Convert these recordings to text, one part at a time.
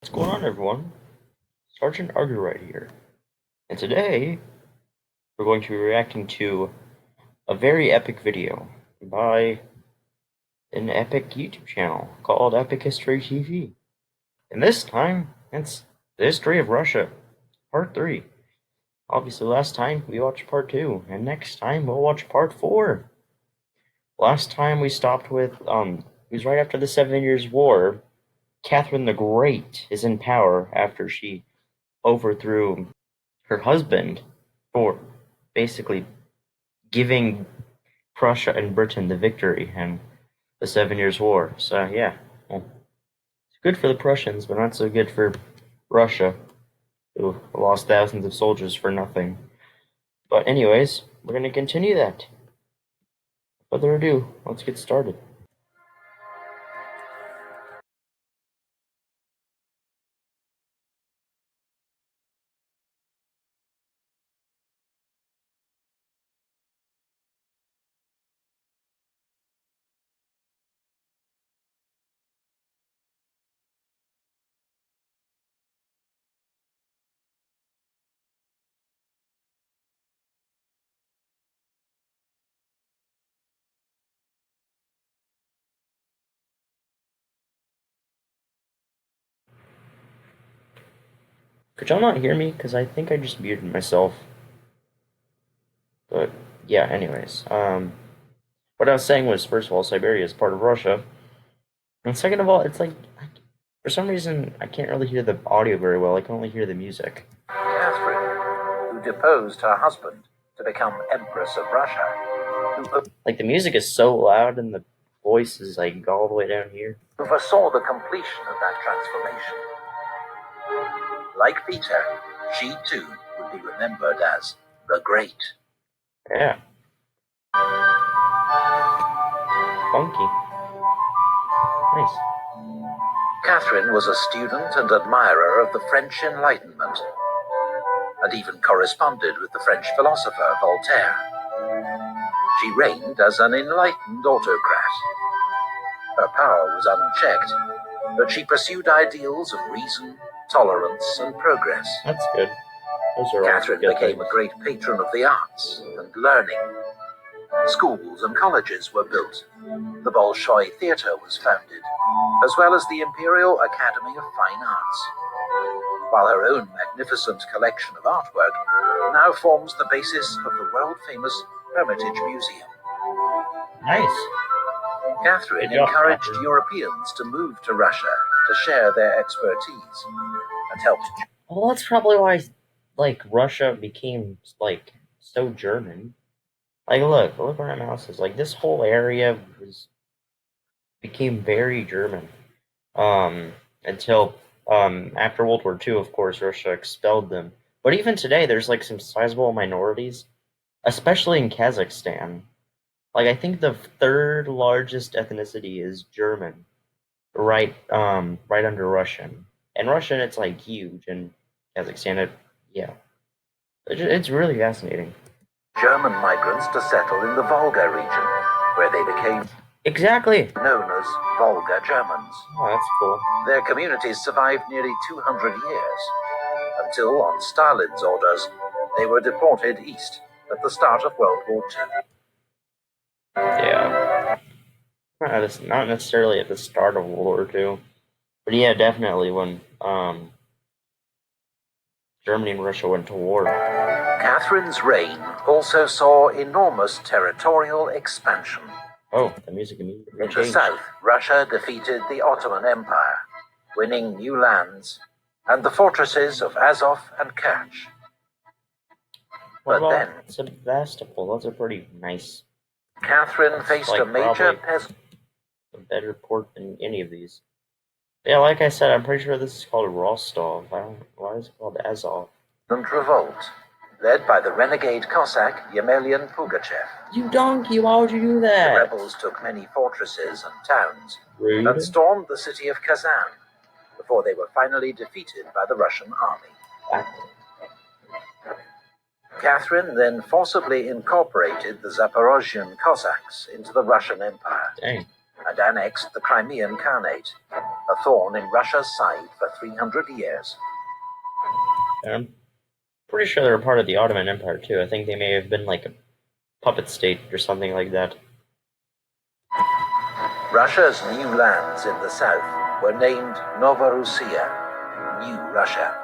What's going on, everyone? Sergeant Arger right here. And today, we're going to be reacting to a very epic video by an epic YouTube channel called Epic History TV. And this time, it's the history of Russia, part 3. Obviously, last time we watched part 2, and next time we'll watch part 4. Last time we stopped with, it was right after the 7 Years' War. Catherine the Great is in power after she overthrew her husband for basically giving Prussia and Britain the victory in the 7 Years' War. So yeah, well, it's good for the Prussians, but not so good for Russia, who lost thousands of soldiers for nothing. But anyways, we're going to continue that. Without further ado, let's get started. Could y'all not hear me? Because I think I just muted myself. But yeah, anyways, what I was saying was, first of all, Siberia is part of Russia, and second of all, it's like, for some reason, I can't really hear the audio very well. I can only hear the music. Catherine, who deposed her husband to become Empress of Russia, Like, the music is so loud and the voice is like all the way down here. who foresaw the completion of that transformation. Like Peter, she too would be remembered as the Great. Yeah. Funky. Nice. Catherine was a student and admirer of the French Enlightenment, and even corresponded with the French philosopher Voltaire. She reigned as an enlightened autocrat. Her power was unchecked, but she pursued ideals of reason, tolerance, and progress. That's good. Those are all Catherine good became things. a great patron of the arts and learning. Schools and colleges were built. The Bolshoi Theatre was founded, as well as the Imperial Academy of Fine Arts, while her own magnificent collection of artwork now forms the basis of the world-famous Hermitage Museum. Nice. Catherine Good job, encouraged Catherine. Europeans to move to Russia to share their expertise and helped. Well, that's probably why, like, Russia became, like, so German. Like, look where my mouse is. Like, this whole area became very German. Until, after World War II, of course, Russia expelled them. But even today, there's, like, some sizable minorities, especially in Kazakhstan. Like, I think the third largest ethnicity is German, right under Russian. And Russian, it's, like, huge, and Kazakhstan, yeah. It's really fascinating. German migrants to settle in the Volga region, where they became Exactly. known as Volga Germans. Oh, that's cool. Their communities survived nearly 200 years, until on Stalin's orders, they were deported east at the start of World War II. Yeah. Not necessarily at the start of World War II, but yeah, definitely when Germany and Russia went to war. Catherine's reign also saw enormous territorial expansion. Oh, the music immediately In the changed. south, Russia defeated the Ottoman Empire, winning new lands and the fortresses of Azov and Kerch. What But about then, Sevastopol? Those are pretty nice. Catherine faced like a major probably a better port than any of these. Yeah, like I said, I'm pretty sure this is called Rostov. Why is it called Azov? peasant revolt, led by the renegade Cossack Yemelyan Pugachev. You donkey, why would you do The that? rebels took many fortresses and towns Rude. and stormed the city of Kazan before they were finally defeated by the Russian army. Catherine then forcibly incorporated the Zaporozhian Cossacks into the Russian Empire Dang. and annexed the Crimean Khanate, a thorn in Russia's side for 300 years. And I'm pretty sure they were part of the Ottoman Empire too. I think they may have been like a puppet state or something like that. Russia's new lands in the south were named Novorossiya, New Russia.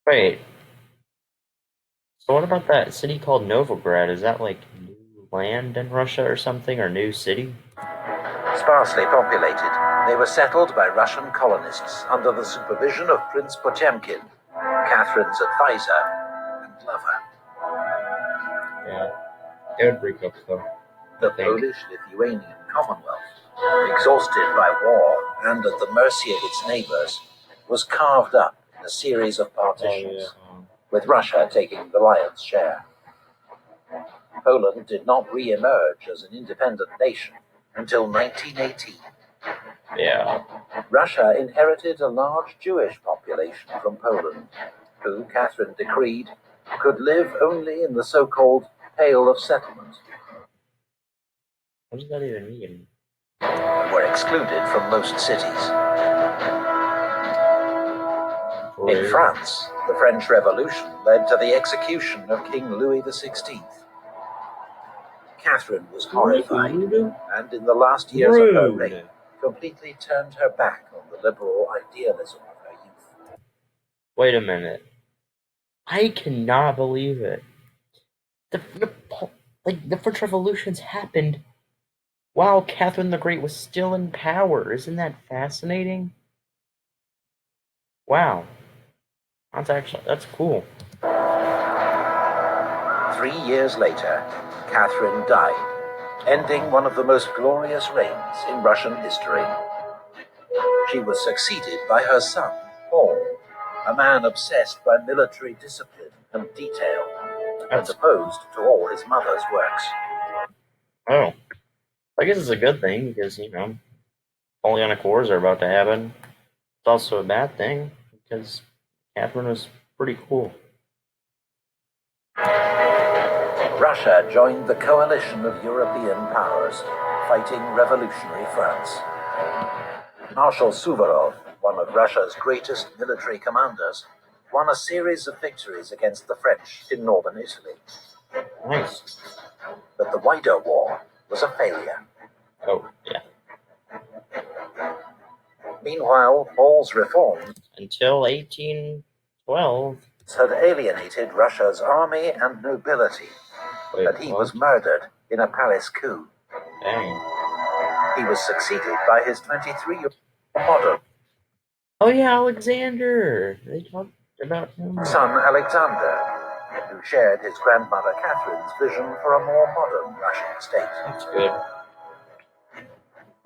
Wait. So what about that city called Novograd? Is that like new land in Russia or something, or new city? Sparsely populated, they were settled by Russian colonists under the supervision of Prince Potemkin, Catherine's advisor and lover. Yeah. They would break up though. The Polish-Lithuanian Commonwealth, exhausted by war and at the mercy of its neighbors, was carved up in a series of partitions, with Russia taking the lion's share. Poland did not re-emerge as an independent nation until 1918. Yeah. Russia inherited a large Jewish population from Poland, who, Catherine decreed, could live only in the so-called Pale of Settlement. What does that even mean? Were excluded from most cities. In France, the French Revolution led to the execution of King Louis XVI. Catherine was horrified, and in the last years of her reign, completely turned her back on the liberal idealism of her youth. Wait a minute. I cannot believe it. The French Revolutions happened while Catherine the Great was still in power. Isn't that fascinating? Wow. That's cool. 3 years later, Catherine died, ending one of the most glorious reigns in Russian history. She was succeeded by her son, Paul, a man obsessed by military discipline and detail, as opposed to all his mother's works. Oh. I guess it's a good thing because, Napoleonic Wars are about to happen. It's also a bad thing because Catherine was pretty cool. Russia joined the coalition of European powers fighting revolutionary France. Marshal Suvorov, one of Russia's greatest military commanders, won a series of victories against the French in northern Italy. Nice. But the wider war was a failure. Oh, yeah. Meanwhile, Paul's reforms Until 1812. had alienated Russia's army and nobility, and he was murdered in a palace coup. Dang. He was succeeded by his 23-year-old model. Oh yeah, Alexander. They talked about him. Son Alexander, who shared his grandmother Catherine's vision for a more modern Russian state. That's good.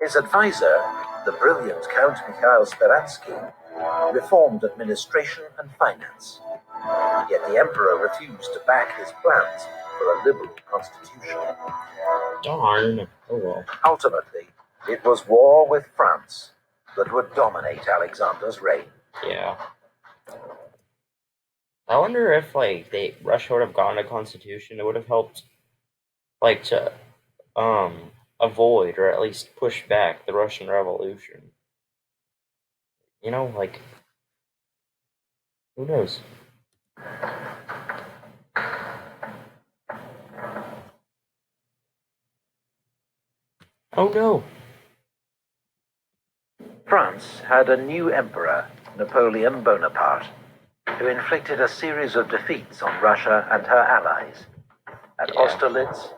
His advisor, the brilliant Count Mikhail Speransky, reformed administration and finance. Yet the emperor refused to back his plans for a liberal constitution. Darn. Oh well. Ultimately, it was war with France that would dominate Alexander's reign. Yeah. I wonder if Russia would have gotten a constitution, it would have helped to avoid or at least push back the Russian Revolution. Who knows? Oh no! France had a new emperor, Napoleon Bonaparte, who inflicted a series of defeats on Russia and her allies at Austerlitz,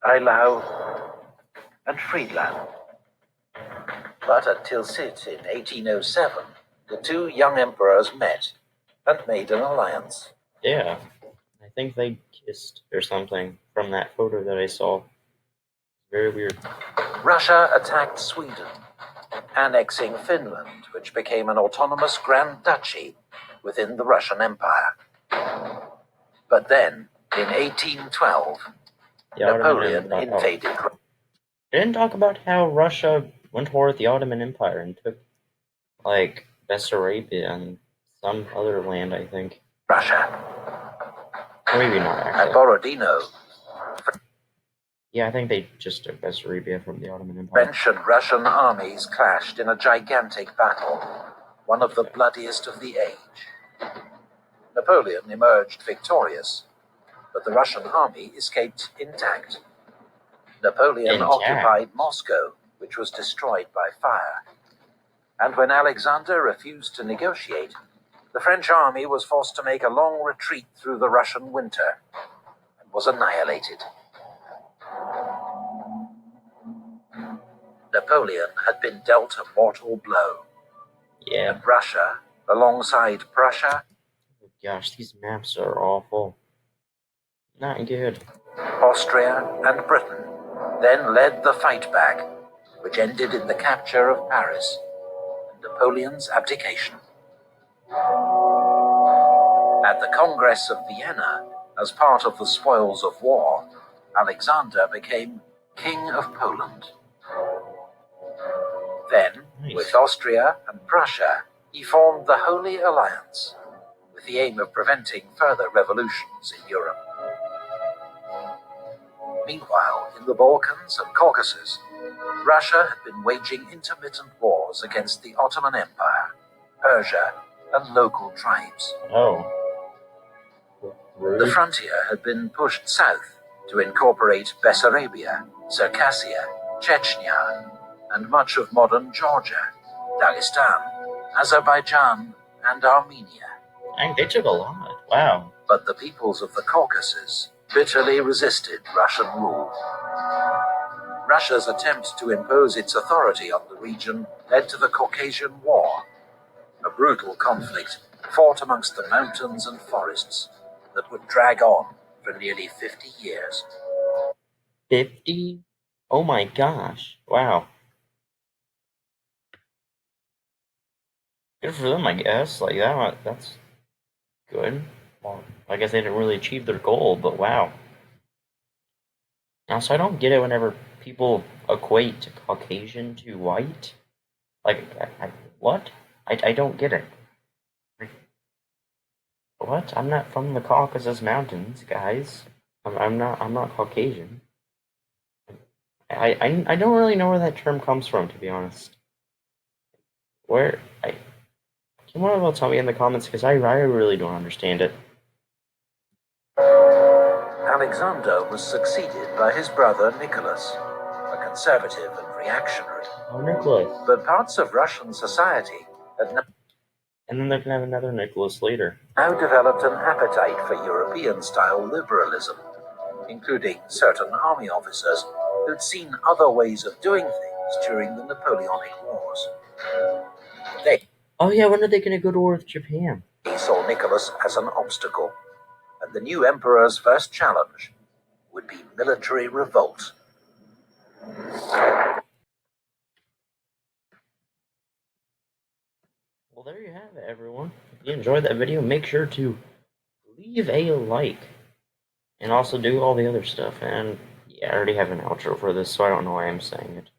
Eylau, and Friedland. But at Tilsit in 1807, the two young emperors met and made an alliance. Yeah, I think they kissed or something from that photo that I saw. Very weird. Russia attacked Sweden, annexing Finland, which became an autonomous Grand Duchy within the Russian Empire. But then, in 1812, Napoleon invaded. They didn't talk about how Russia went to war with the Ottoman Empire and took, Bessarabia and some other land, I think. Russia. Or maybe not, actually. At Borodino, Yeah, I think they just took Bessarabia from the Ottoman Empire. French and Russian armies clashed in a gigantic battle, one of the bloodiest of the age. Napoleon emerged victorious, but the Russian army escaped intact. Napoleon occupied Moscow, which was destroyed by fire. And when Alexander refused to negotiate, the French army was forced to make a long retreat through the Russian winter and was annihilated. Napoleon had been dealt a mortal blow. Yeah. And Russia, alongside Prussia, Oh gosh, these maps are awful. Not good. Austria, and Britain then led the fight back, which ended in the capture of Paris and Napoleon's abdication. At the Congress of Vienna, as part of the spoils of war, Alexander became King of Poland. Then, with Austria and Prussia, he formed the Holy Alliance, with the aim of preventing further revolutions in Europe. Meanwhile, in the Balkans and Caucasus, Russia had been waging intermittent wars against the Ottoman Empire, Persia, and local tribes. Oh. Rude. The frontier had been pushed south to incorporate Bessarabia, Circassia, Chechnya, and much of modern Georgia, Dagestan, Azerbaijan, and Armenia. Dang, they took a lot. Wow. But the peoples of the Caucasus bitterly resisted Russian rule. Russia's attempt to impose its authority on the region led to the Caucasian War, a brutal conflict fought amongst the mountains and forests that would drag on for nearly 50 years. 50? Oh my gosh. Wow. Good for them, I guess. Like, that's good. Well, I guess they didn't really achieve their goal, but wow. Now, so I don't get it whenever people equate Caucasian to white. Like, what? I don't get it. Like, what? I'm not from the Caucasus Mountains, guys. I'm not Caucasian. I don't really know where that term comes from, to be honest. Can one of you tell me in the comments, because I really don't understand it. Alexander was succeeded by his brother Nicholas, a conservative and reactionary. Oh, Nicholas. But parts of Russian society had And then they can have another Nicholas later. now developed an appetite for European-style liberalism, including certain army officers who'd seen other ways of doing things during the Napoleonic Wars. Oh yeah, when are they going to go to war with Japan? He saw Nicholas as an obstacle, and the new emperor's first challenge would be military revolt. Well, there you have it, everyone. If you enjoyed that video, make sure to leave a like, and also do all the other stuff. And yeah, I already have an outro for this, so I don't know why I'm saying it.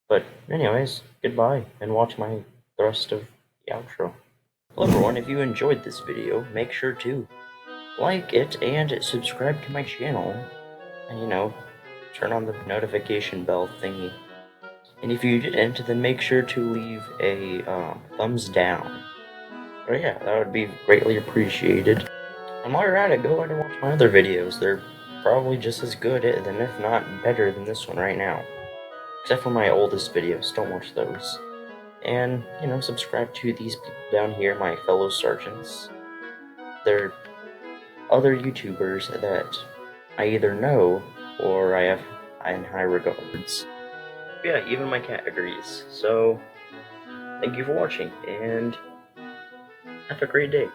But anyways, goodbye, and watch the rest of the outro. Hello everyone, if you enjoyed this video, make sure to like it and subscribe to my channel, and turn on the notification bell thingy. And if you didn't, then make sure to leave a thumbs down. Oh yeah, that would be greatly appreciated. And while you're at it, go ahead and watch my other videos. They're probably just as good, and if not better than this one right now. Except for my oldest videos, don't watch those. And, subscribe to these people down here, my fellow sergeants. They're other YouTubers that I either know or I have in high regards. Yeah, even my cat agrees. So, thank you for watching, and have a great day.